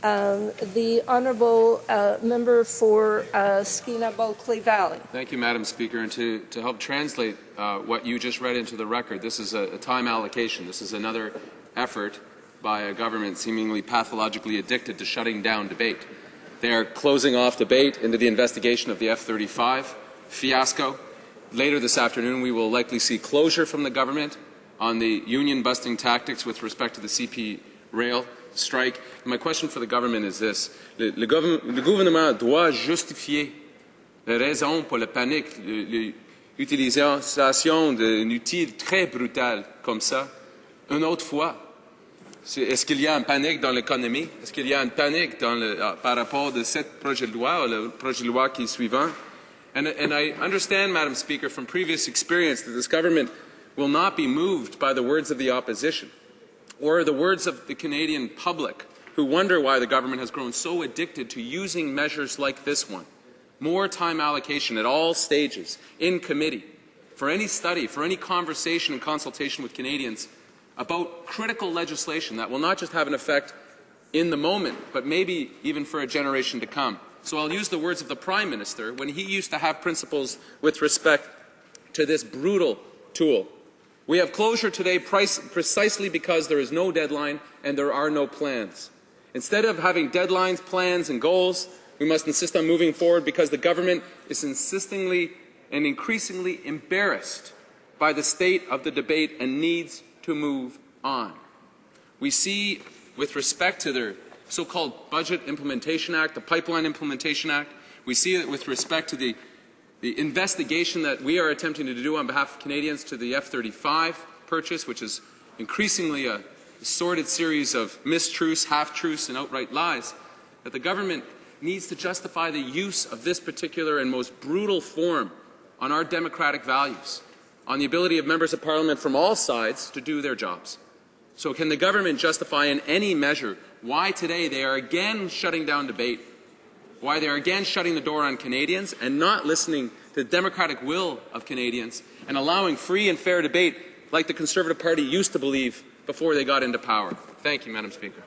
The Honourable Member for Skeena-Bulkley Valley. Thank you, Madam Speaker. And to help translate what you just read into the record, this is a time allocation. This is another effort by a government seemingly pathologically addicted to shutting down debate. They are closing off debate into the investigation of the F-35 fiasco. Later this afternoon, we will likely see closure from the government on the union-busting tactics with respect to the CP rail strike. And my question for the government is this. Le gouvernement doit justifier les raisons pour la panique, l'utilisation d'un outil très brutal comme ça, une autre fois. Est-ce qu'il y a une panique dans l'économie? Est-ce qu'il y a une panique par rapport à ce projet de loi ou le projet de loi qui est suivant? And I understand, Madam Speaker, from previous experience that this government will not be moved by the words of the opposition or the words of the Canadian public who wonder why the government has grown so addicted to using measures like this one. More time allocation at all stages, in committee, for any study, for any conversation and consultation with Canadians about critical legislation that will not just have an effect in the moment, but maybe even for a generation to come. So I'll use the words of the Prime Minister when he used to have principles with respect to this brutal tool. We have closure today precisely because there is no deadline and there are no plans. Instead of having deadlines, plans and goals, we must insist on moving forward because the government is insistingly and increasingly embarrassed by the state of the debate and needs to move on. We see, with respect to their so-called Budget Implementation Act, the Pipeline Implementation Act, we see it with respect to the investigation that we are attempting to do on behalf of Canadians to the F-35 purchase, which is increasingly a sordid series of mistruths, half-truths and outright lies, that the government needs to justify the use of this particular and most brutal form on our democratic values, on the ability of members of Parliament from all sides to do their jobs. So can the government justify in any measure why today they are again shutting down debate, why they are again shutting the door on Canadians and not listening to the democratic will of Canadians and allowing free and fair debate like the Conservative Party used to believe before they got into power? Thank you, Madam Speaker.